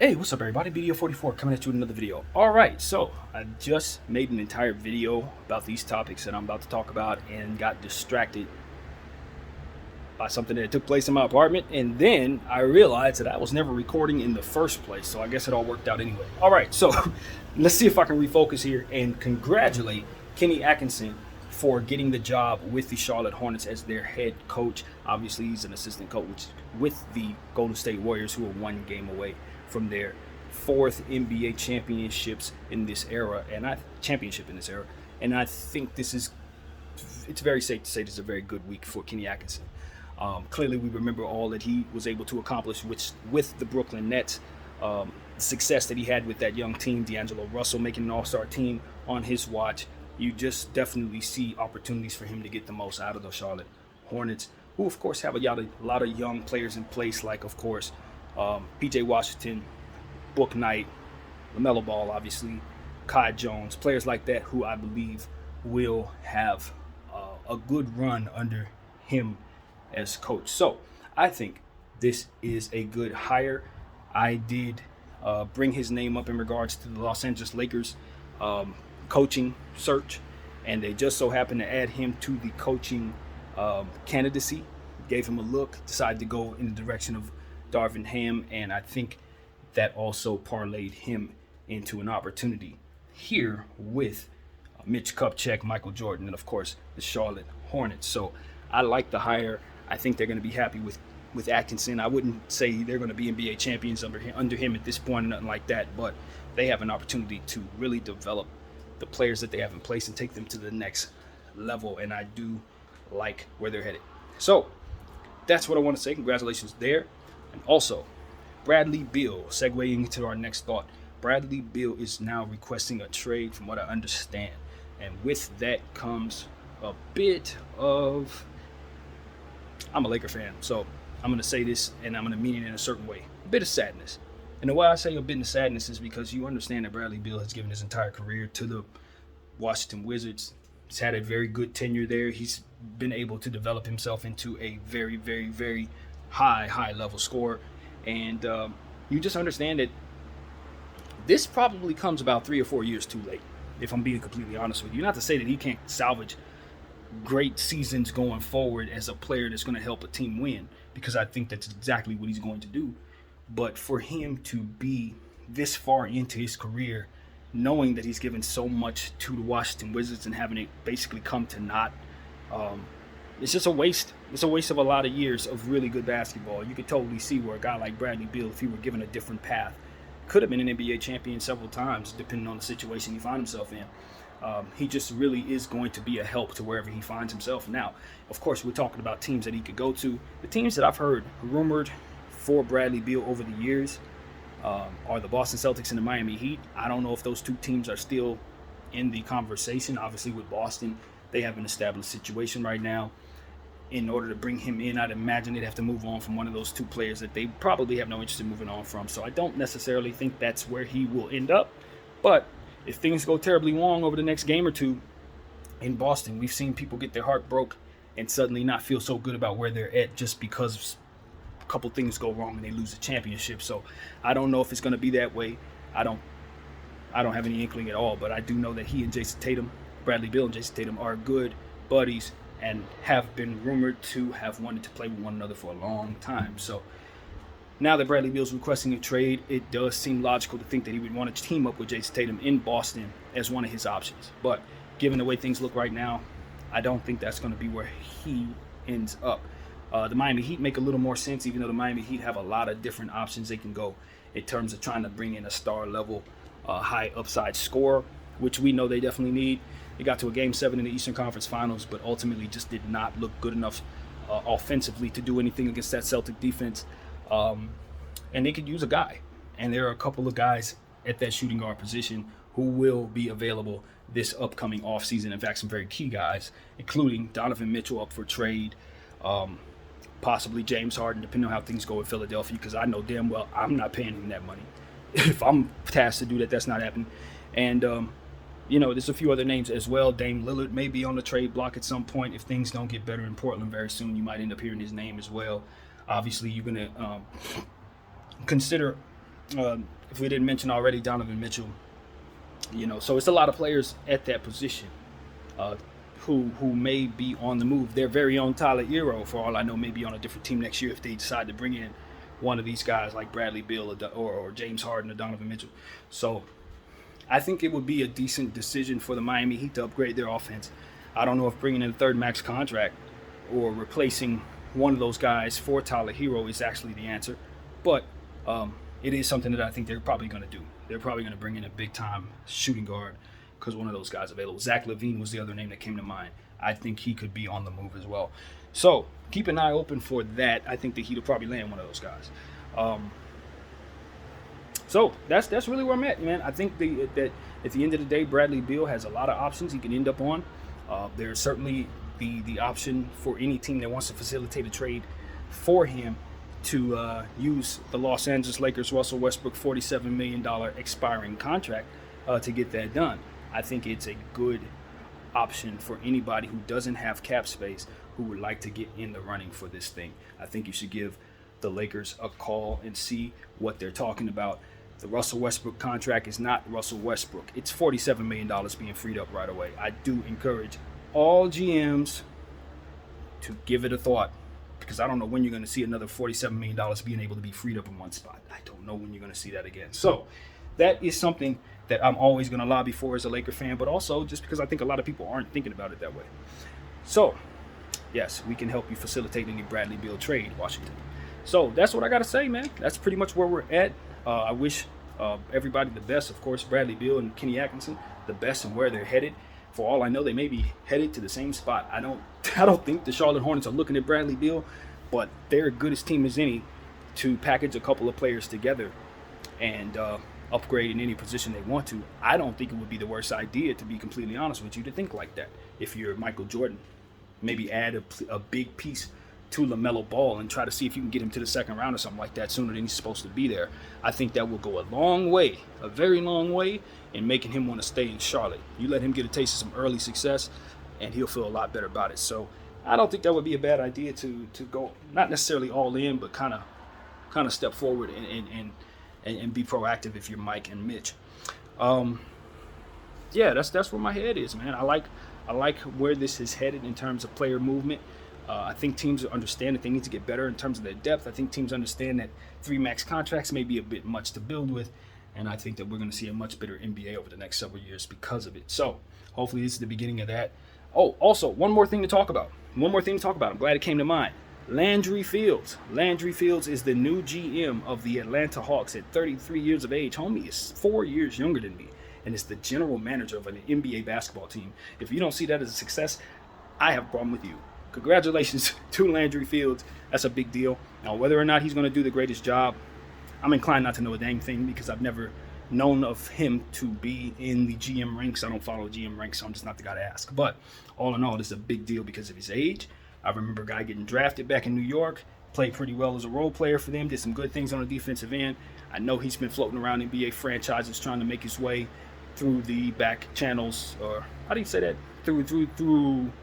Hey, what's up, everybody? BDO44 coming at you with another video. All right, so I just made an entire video about these topics that I'm about to talk about and got distracted by something that took place in my apartment. And then I realized that I was never recording in the first place, so I guess it all worked out anyway. All right, so let's see if I can refocus here and congratulate Kenny Atkinson for getting the job with the Charlotte Hornets as their head coach. Obviously, he's an assistant coach with the Golden State Warriors, who are one game away from their fourth NBA championships in this era, and I think it's very safe to say this is a very good week for Kenny Atkinson. Clearly, we remember all that he was able to accomplish with the Brooklyn Nets. The success that he had with that young team, D'Angelo Russell making an all-star team on his watch. You just definitely see opportunities for him to get the most out of the Charlotte Hornets, who, of course, have a lot of young players in place, like, of course, PJ Washington, Book Knight, LaMelo Ball, obviously, Kai Jones, players like that who I believe will have a good run under him as coach. So I think this is a good hire. I did bring his name up in regards to the Los Angeles Lakers coaching search, and they just so happened to add him to the coaching candidacy. Gave him a look, decided to go in the direction of Darvin Ham, and I think that also parlayed him into an opportunity here with Mitch Kupchak, Michael Jordan, and of course the Charlotte Hornets. So I like the hire. I think they're going to be happy with Atkinson. I wouldn't say they're going to be NBA champions under him at this point, or nothing like that, but they have an opportunity to really develop the players that they have in place and take them to the next level, and I do like where they're headed. So that's what I want to say. Congratulations there. And also, Bradley Beal, segueing into our next thought. Bradley Beal is now requesting a trade, from what I understand. And with that comes a bit of... I'm a Laker fan, so I'm going to say this, and I'm going to mean it in a certain way. A bit of sadness. And the way I say a bit of sadness is because you understand that Bradley Beal has given his entire career to the Washington Wizards. He's had a very good tenure there. He's been able to develop himself into a very, very, very high level scorer. And you just understand that this probably comes about 3 or 4 years too late, if I'm being completely honest with you. Not to say that he can't salvage great seasons going forward as a player that's going to help a team win, because I think that's exactly what he's going to do. But for him to be this far into his career, knowing that he's given so much to the Washington Wizards and having it basically come to naught, it's just a waste. It's a waste of a lot of years of really good basketball. You could totally see where a guy like Bradley Beal, if he were given a different path, could have been an NBA champion several times, depending on the situation he finds himself in. He just really is going to be a help to wherever he finds himself. Now, of course, we're talking about teams that he could go to. The teams that I've heard rumored for Bradley Beal over the years are the Boston Celtics and the Miami Heat. I don't know if those two teams are still in the conversation. Obviously, with Boston, they have an established situation right now. In order to bring him in, I'd imagine they'd have to move on from one of those two players that they probably have no interest in moving on from. So I don't necessarily think that's where he will end up. But if things go terribly wrong over the next game or two in Boston, we've seen people get their heart broke and suddenly not feel so good about where they're at just because a couple things go wrong and they lose the championship. So I don't know if it's going to be that way. I don't have any inkling at all, but I do know that he and Jason Tatum, Bradley Beal and Jason Tatum, are good buddies and have been rumored to have wanted to play with one another for a long time. So now that Bradley Beal's requesting a trade, it does seem logical to think that he would want to team up with Jason Tatum in Boston as one of his options. But given the way things look right now, I don't think that's going to be where he ends up. The Miami Heat make a little more sense, even though the Miami Heat have a lot of different options they can go in terms of trying to bring in a star level, high upside scorer, which we know they definitely need. They got to a Game 7 in the Eastern Conference Finals, but ultimately just did not look good enough offensively to do anything against that Celtic defense. And they could use a guy. And there are a couple of guys at that shooting guard position who will be available this upcoming offseason. In fact, some very key guys, including Donovan Mitchell up for trade, possibly James Harden, depending on how things go in Philadelphia, because I know damn well I'm not paying him that money. If I'm tasked to do that, that's not happening. And there's a few other names as well. Dame Lillard may be on the trade block at some point. If things don't get better in Portland very soon, you might end up hearing his name as well. Obviously, you're going to consider If we didn't mention already, Donovan Mitchell. So it's a lot of players at that position uh, who may be on the move. Their very own Tyler Hero, for all I know, may be on a different team next year if they decide to bring in one of these guys like Bradley Beal or James Harden or Donovan Mitchell. So I think it would be a decent decision for the Miami Heat to upgrade their offense. I don't know if bringing in a third max contract or replacing one of those guys for Tyler Hero is actually the answer, but it is something that I think they're probably going to do. They're probably going to bring in a big-time shooting guard because one of those guys available. Zach LaVine was the other name that came to mind. I think he could be on the move as well. So keep an eye open for that. I think the Heat will probably land one of those guys. So that's really where I'm at, man. I think that at the end of the day, Bradley Beal has a lot of options he can end up on. There's certainly the option for any team that wants to facilitate a trade for him to use the Los Angeles Lakers Russell Westbrook $47 million expiring contract to get that done. I think it's a good option for anybody who doesn't have cap space who would like to get in the running for this thing. I think you should give the Lakers a call and see what they're talking about. The Russell Westbrook contract is not Russell Westbrook. It's $47 million being freed up right away. I do encourage all GMs to give it a thought, because I don't know when you're going to see another $47 million being able to be freed up in one spot. I don't know when you're going to see that again. So that is something that I'm always going to lobby for as a Laker fan, but also just because I think a lot of people aren't thinking about it that way. So, yes, we can help you facilitate any Bradley Beal trade, Washington. So that's what I got to say, man. That's pretty much where we're at. I wish everybody the best. Of course, Bradley Beal and Kenny Atkinson, the best and where they're headed. For all I know, they may be headed to the same spot. I don't think the Charlotte Hornets are looking at Bradley Beal, but they're as good a team as any to package a couple of players together and upgrade in any position they want to. I don't think it would be the worst idea, to be completely honest with you, to think like that. If you're Michael Jordan, maybe add a big piece to LaMelo Ball and try to see if you can get him to the second round or something like that sooner than he's supposed to be there. I think that will go a long way, a very long way, in making him want to stay in Charlotte. You let him get a taste of some early success, and he'll feel a lot better about it. So I don't think that would be a bad idea to go, not necessarily all in, but kind of step forward and be proactive if you're Mike and Mitch. Yeah, that's where my head is, man. I like where this is headed in terms of player movement. I think teams understand that they need to get better in terms of their depth. I think teams understand that 3 max contracts may be a bit much to build with, and I think that we're going to see a much better NBA over the next several years because of it. So hopefully this is the beginning of that. Oh, also, one more thing to talk about. I'm glad it came to mind. Landry Fields. Landry Fields is the new GM of the Atlanta Hawks at 33 years of age. Homie is 4 years younger than me and is the general manager of an NBA basketball team. If you don't see that as a success, I have a problem with you. Congratulations to Landry Fields. That's a big deal. Now, whether or not he's going to do the greatest job, I'm inclined not to know a dang thing because I've never known of him to be in the GM ranks. I don't follow GM ranks, so I'm just not the guy to ask. But all in all, this is a big deal because of his age. I remember a guy getting drafted back in New York, played pretty well as a role player for them, did some good things on the defensive end. I know he's been floating around NBA franchises trying to make his way through the back channels, or how do you say that? Through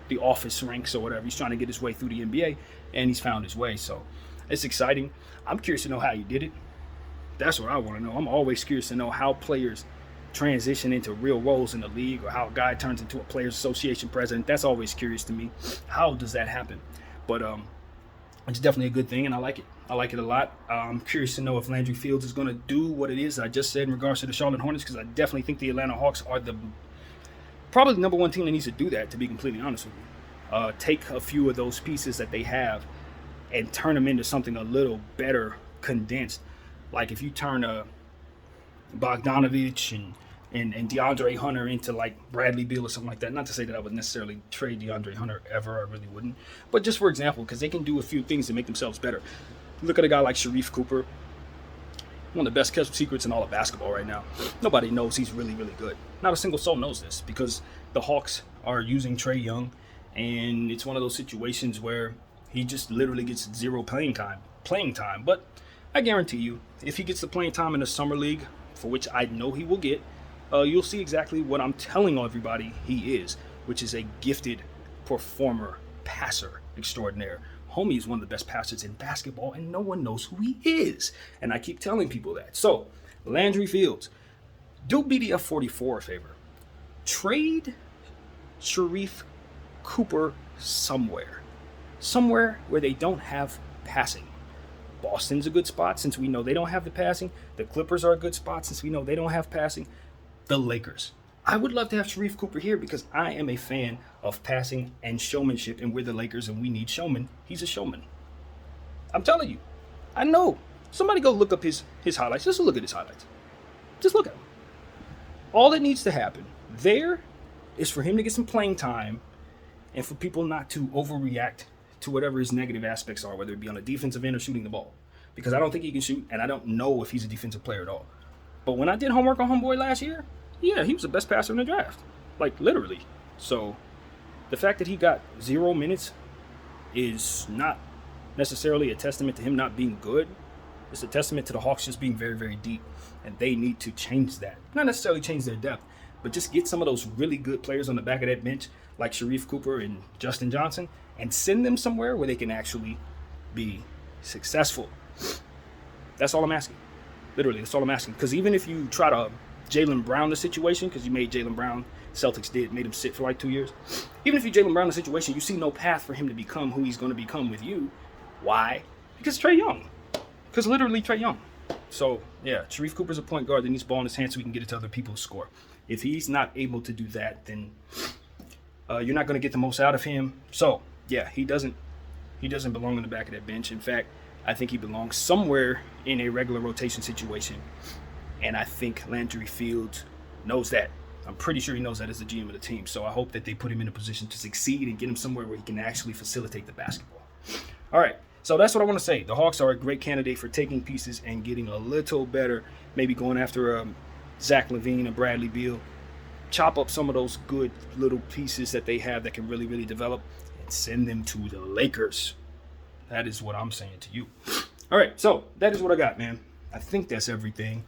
the office ranks or whatever. He's trying to get his way through the NBA, and he's found his way. So it's exciting. I'm curious to know how he did it. That's what I want to know. I'm always curious to know how players transition into real roles in the league, or how a guy turns into a players association president. That's always curious to me. How does that happen? But it's definitely a good thing, and I like it. I like it a lot. I'm curious to know if Landry Fields is going to do what it is I just said in regards to the Charlotte Hornets, because I definitely think the Atlanta Hawks are probably the number one team that needs to do that, to be completely honest with you. Take a few of those pieces that they have and turn them into something a little better condensed. Like if you turn Bogdanovich and DeAndre Hunter into like Bradley Beal or something like that. Not to say that I would necessarily trade DeAndre Hunter ever, I really wouldn't. But just for example, because they can do a few things to make themselves better. Look at a guy like Sharif Cooper, one of the best kept secrets in all of basketball right now. Nobody knows he's really, really good. Not a single soul knows this because the Hawks are using Trae Young, and it's one of those situations where he just literally gets zero playing time. But I guarantee you, if he gets the playing time in the summer league, for which I know he will get, you'll see exactly what I'm telling everybody he is, which is a gifted performer, passer extraordinaire. Homie is one of the best passers in basketball, and no one knows who he is. And I keep telling people that. So, Landry Fields, do BDF 44 a favor. Trade Sharife Cooper somewhere. Somewhere where they don't have passing. Boston's a good spot since we know they don't have the passing. The Clippers are a good spot since we know they don't have passing. The Lakers. I would love to have Sharife Cooper here because I am a fan of passing and showmanship, and we're the Lakers and we need showmen. He's a showman. I'm telling you. I know. Somebody go look up his highlights. Just look at his highlights. Just look at them. All that needs to happen there is for him to get some playing time and for people not to overreact to whatever his negative aspects are, whether it be on the defensive end or shooting the ball. Because I don't think he can shoot, and I don't know if he's a defensive player at all. But when I did homework on Homeboy last year, yeah, he was the best passer in the draft. Like, literally. So, the fact that he got 0 minutes is not necessarily a testament to him not being good. It's a testament to the Hawks just being very, very deep. And they need to change that. Not necessarily change their depth, but just get some of those really good players on the back of that bench, like Sharife Cooper and Justin Johnson, and send them somewhere where they can actually be successful. That's all I'm asking. Literally, that's all I'm asking. Because even if you try to Jaylen Brown the situation, because you made Jaylen Brown, Celtics made him sit for like 2 years. Even if you Jaylen Brown the situation, you see no path for him to become who he's going to become with you. Why? Because Trae Young. Because literally Trae Young. So, yeah, Sharife Cooper's a point guard that needs ball in his hand so he can get it to other people to score. If he's not able to do that, then you're not going to get the most out of him. So, yeah, he doesn't belong on the back of that bench. In fact, I think he belongs somewhere in a regular rotation situation. And I think Landry Fields knows that. I'm pretty sure he knows that as the GM of the team. So I hope that they put him in a position to succeed and get him somewhere where he can actually facilitate the basketball. All right. So that's what I want to say. The Hawks are a great candidate for taking pieces and getting a little better. Maybe going after Zach LaVine and Bradley Beal. Chop up some of those good little pieces that they have that can really, really develop and send them to the Lakers. That is what I'm saying to you. All right. So that is what I got, man. I think that's everything.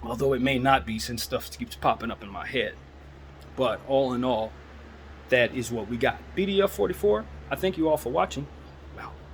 Although it may not be since stuff keeps popping up in my head. But all in all, that is what we got. BDF 44, I thank you all for watching.